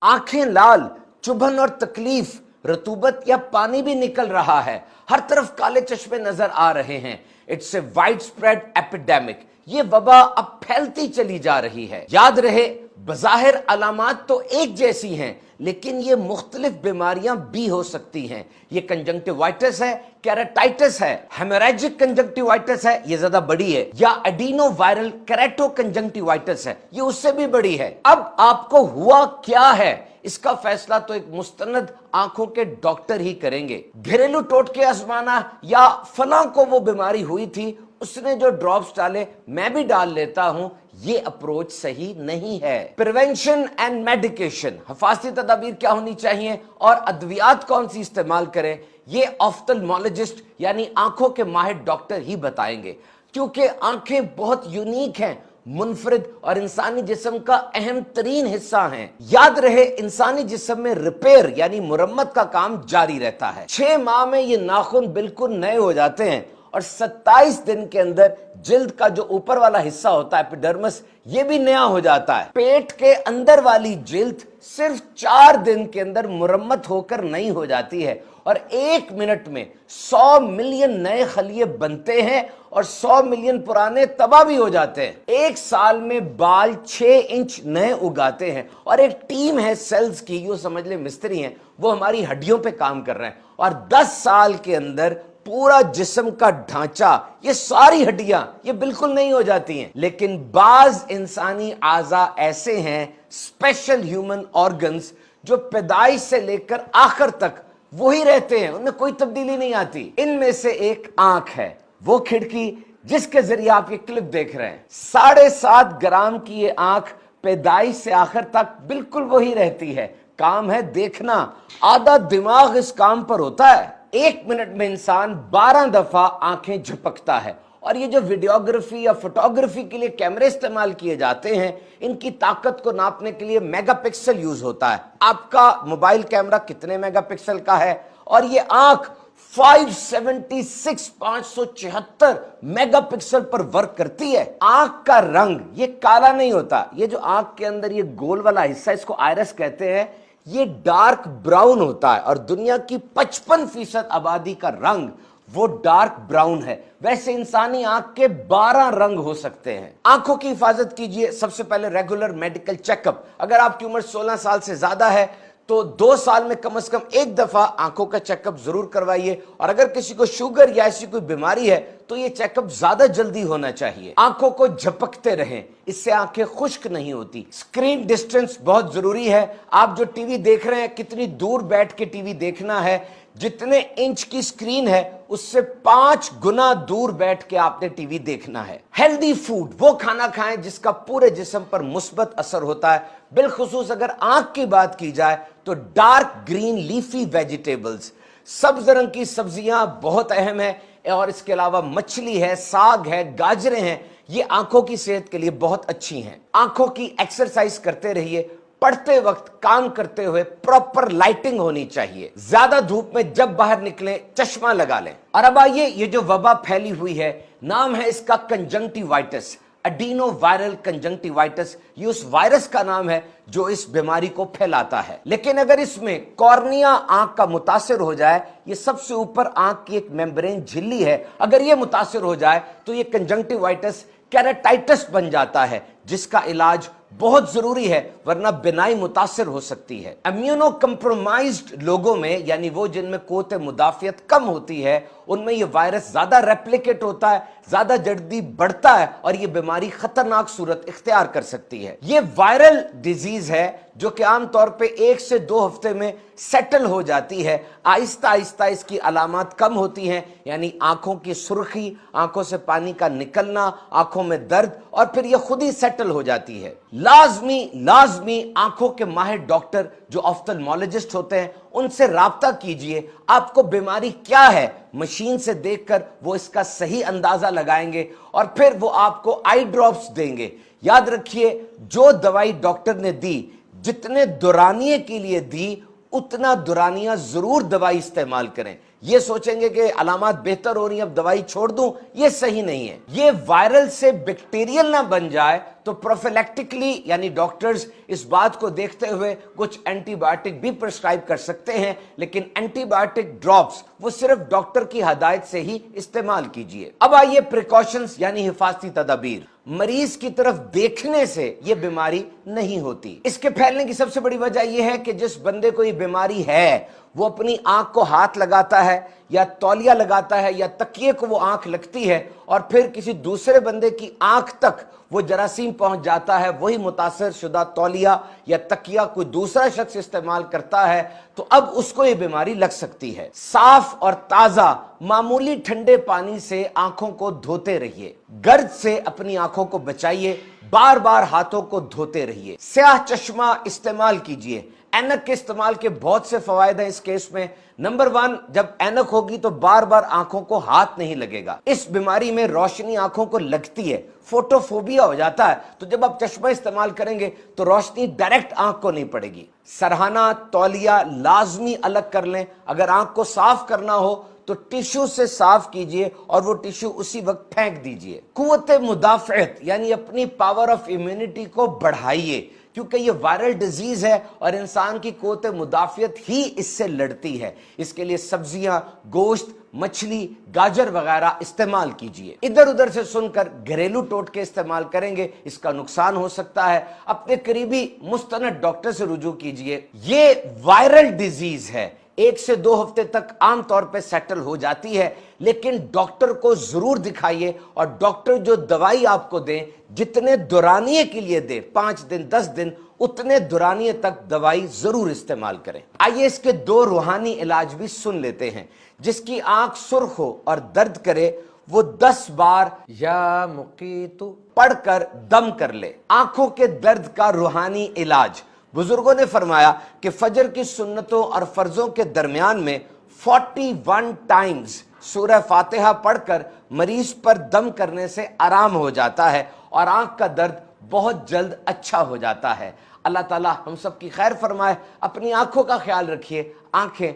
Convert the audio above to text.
आंखें लाल, चुभन और तकलीफ, रतूबत या पानी भी निकल रहा है, हर तरफ काले चश्मे नजर आ रहे हैं। It's a wide spread epidemic. ये वबा अब फैलती चली जा रही है। याद रहे, बज़ाहिर अलामात तो एक जैसी हैं, लेकिन ये मुख्तलिफ बीमारियां भी हो सकती हैं। ये कंजंक्टिवाइटिस है, केराटाइटिस है, हेमोरेजिक कंजंक्टिवाइटिस है, ये ज्यादा बड़ी है, या एडिनो वायरल केराटो कंजंक्टिवाइटिस है, ये उससे भी बड़ी है। अब आपको हुआ क्या है, इसका फैसला तो एक मुस्तनद आंखों के डॉक्टर ही करेंगे। घरेलू टोटके आजमाना या फलां को वो बीमारी हुई थी, उसने जो ड्रॉप्स डाले मैं भी डाल लेता हूं, ये अप्रोच सही नहीं है। प्रिवेंशन एंड मेडिकेशन, हिफाजती तदाबीर क्या होनी चाहिए और अद्वियात कौन सी इस्तेमाल करें, ये ऑफ्थल्मोलॉजिस्ट यानी आंखों के माहिर डॉक्टर ही बताएंगे। क्योंकि आंखें बहुत यूनिक हैं, मुनफरिद और इंसानी जिस्म का अहम तरीन हिस्सा हैं। याद रहे, इंसानी जिस्म में रिपेयर यानी मुरम्मत का काम जारी रहता है। 6 माह में ये नाखून बिल्कुल नए हो जाते हैं और 27 दिन के अंदर जिल्द का जो ऊपर वाला हिस्सा होता है एपिडर्मिस, ये भी नया हो जाता है। पेट के अंदर वाली जिल्द सिर्फ 4 दिन के अंदर मुरम्मत होकर नई हो जाती है और 1 मिनट में 100 मिलियन नए खलिए बनते हैं और 100 मिलियन पुराने तबाह भी हो जाते हैं। 1 साल में बाल 6 इंच नए उगाते हैं और एक टीम है सेल्स की, यूं समझ ले मिस्त्री हैं, वो हमारी हड्डियों पे काम कर रहे हैं और 10 साल के अंदर पूरा जिस्म का ढांचा, ये सारी हड्डियां ये बिल्कुल नहीं हो जाती हैं। लेकिन बाज इंसानी आज़ा ऐसे हैं, स्पेशल ह्यूमन ऑर्गन्स, जो पैदाइश से लेकर आखिर तक वही रहते हैं, उनमें कोई तब्दीली नहीं आती। इनमें से एक आंख है, वो खिड़की जिसके जरिए आप ये क्लिप देख रहे हैं। 7.5 ग्राम की ये आंख पैदाइश से आखिर तक बिल्कुल वही रहती है। काम है देखना, आधा दिमाग इस काम पर होता है। 1 मिनट में इंसान 12 दफा आंखें झपकता है और ये जो वीडियोग्राफी या फोटोग्राफी के लिए कैमरे इस्तेमाल किए जाते हैं, इनकी ताकत को नापने के लिए मेगापिक्सल यूज होता है। आपका मोबाइल कैमरा कितने मेगापिक्सल का है और ये आंख 576 मेगापिक्सल पर वर्क करती है। आंख का रंग ये काला नहीं होता, ये जो आंख के अंदर ये गोल वाला हिस्सा, इसको आयरस कहते हैं, ये डार्क ब्राउन होता है और दुनिया की 55% आबादी का रंग वो डार्क ब्राउन है। वैसे इंसानी आंख के 12 रंग हो सकते हैं। आंखों की हिफाजत कीजिए। सबसे पहले रेगुलर मेडिकल चेकअप। अगर आपकी उम्र 16 साल से ज्यादा है तो 2 साल में कम से कम 1 दफा आंखों का चेकअप जरूर करवाइए। और अगर किसी को शुगर या ऐसी कोई बीमारी है तो ये चेकअप ज्यादा जल्दी होना चाहिए। आंखों को झपकते रहें, इससे आंखें खुश्क नहीं होती। स्क्रीन डिस्टेंस बहुत जरूरी है। आप जो टीवी देख रहे हैं, कितनी दूर बैठ के टीवी देखना है। जितने इंच की स्क्रीन है उससे 5 गुना दूर बैठ के आपने टीवी देखना है। हेल्दी फूड, वो खाना खाएं जिसका पूरे जिस्म पर मुस्बत असर होता है। बिलखुसूस अगर आंख की बात की जाए तो डार्क ग्रीन लीफी वेजिटेबल्स, सब्ज रंग की सब्जियां बहुत अहम है। और इसके अलावा मछली है, साग है, गाजरें हैं, ये आंखों की सेहत के लिए बहुत अच्छी हैं। आंखों की एक्सरसाइज करते रहिए। पढ़ते वक्त, काम करते हुए प्रॉपर लाइटिंग होनी चाहिए। ज्यादा धूप में जब बाहर निकले चश्मा लगा लें। और अब आइए, ये जो वबा फैली हुई है, नाम है इसका कंजंक्टिवाइटिस, एडिनो वायरल कंजंक्टिवाइटिस। ये उस वायरस का नाम है जो इस बीमारी को फैलाता है। लेकिन अगर इसमें कॉर्निया आंख का मुतासिर हो जाए, ये सबसे ऊपर आंख की एक मेम्ब्रेन झिल्ली है, अगर ये मुतासिर हो जाए तो ये कंजंक्टिवाइटिस केराटाइटिस बन जाता है, जिसका इलाज बहुत जरूरी है, वरना बिनाई मुतासिर हो सकती है। इम्यूनो कंप्रोमाइज्ड लोगों में, यानी वो जिनमें क़ुव्वत मुदाफियत कम होती है, उनमें यह वायरस ज्यादा रेप्लिकेट होता है, ज्यादा जल्दी बढ़ता है और यह बीमारी खतरनाक सूरत इख्तियार कर सकती है। यह वायरल डिजीज है जो कि आमतौर पे 1 से 2 हफ्ते में सेटल हो जाती है। आहिस्ता आहिस्ता इसकी अलामात कम होती हैं, यानी आंखों की सुर्खी, आंखों से पानी का निकलना, आंखों में दर्द, और फिर यह खुद ही सेटल हो जाती है। लाजमी आंखों के माहिर डॉक्टर जो ऑफ्थल्मोलॉजिस्ट होते हैं, उनसे राब्ता कीजिए। आपको बीमारी क्या है, मशीन से देखकर वो इसका सही अंदाजा लगाएंगे और फिर वो आपको आई ड्रॉप्स देंगे। याद रखिए, जो दवाई डॉक्टर ने दी, जितने दुरानिये के लिए दी, उतना दुरानिया जरूर दवाई इस्तेमाल करें। ये सोचेंगे कि अलामात बेहतर हो रही हैं अब दवाई छोड़ दूं, ये सही नहीं है। ये वायरल से बैक्टीरियल ना बन जाए तो प्रोफिलैक्टिकली यानी डॉक्टर्स इस बात को देखते हुए कुछ एंटीबायोटिक भी प्रिस्क्राइब कर सकते हैं, लेकिन एंटीबायोटिक ड्रॉप्स वो सिर्फ डॉक्टर की हदायत से ही इस्तेमाल कीजिए। अब आइए प्रिकॉशंस यानी हिफाजती तदाबीर। मरीज की तरफ देखने से यह बीमारी नहीं होती। इसके फैलने की सबसे बड़ी वजह यह है कि जिस बंदे को यह बीमारी है वो अपनी आंख को हाथ लगाता है या तौलिया लगाता है या तकिए को वो आंख लगती है और फिर किसी दूसरे बंदे की आंख तक वो जरासीम पहुंच जाता है, वही मुतासर शुदा तौलिया या तकिया कोई दूसरा शख्स इस्तेमाल करता है तो अब उसको ये बीमारी लग सकती है। साफ और ताजा मामूली ठंडे पानी से आंखों को धोते रहिए, गर्द से अपनी आंखों को बचाइए, बार बार हाथों को धोते रहिए, स्याह चश्मा इस्तेमाल कीजिए। ऐनक के इस्तेमाल के बहुत से फवायद हैं इस केस में। नंबर 1, जब ऐनक होगी तो बार बार आंखों को हाथ नहीं लगेगा। इस बीमारी में रोशनी आंखों को लगती है, फोटोफोबिया हो जाता है, तो जब आप चश्मा इस्तेमाल करेंगे तो रोशनी डायरेक्ट आंख को नहीं पड़ेगी। सरहाना तौलिया लाजमी अलग कर लें। अगर आंख को साफ करना हो तो टिश्यू से साफ कीजिए और वो टिश्यू उसी वक्त फेंक दीजिए। कुव्वत मुदाफ़अत यानी अपनी पावर ऑफ इम्यूनिटी को बढ़ाइए, क्योंकि ये वायरल डिजीज है और इंसान की कुव्वत मुदाफ़अत ही इससे लड़ती है। इसके लिए सब्जियां, गोश्त, मछली, गाजर वगैरह इस्तेमाल कीजिए। इधर उधर से सुनकर घरेलू टोटके इस्तेमाल करेंगे, इसका नुकसान हो सकता है। अपने करीबी मुस्तनद डॉक्टर से रुजू कीजिए। ये वायरल डिजीज है, 1 से 2 हफ्ते तक आमतौर पर सेटल हो जाती है, लेकिन डॉक्टर को जरूर दिखाइए और डॉक्टर जो दवाई आपको दें, जितने दौरानिये के लिए दे, 5 दिन 10 दिन, उतने दौरानिये तक दवाई जरूर इस्तेमाल करें। आइए इसके 2 रूहानी इलाज भी सुन लेते हैं। जिसकी आंख सुर्ख हो और दर्द करे वो 10 बार या मुकीतु पढ़कर दम कर ले। आंखों के दर्द का रूहानी इलाज। बुजुर्गों ने फरमाया कि फजर की सुन्नतों और फर्जों के दरमियान में 41 टाइम्स सूरह फातिहा पढ़कर मरीज पर दम करने से आराम हो जाता है और आंख का दर्द बहुत जल्द अच्छा हो जाता है। अल्लाह ताला हम सब की खैर फरमाए। अपनी आंखों का ख्याल रखिए। आंखें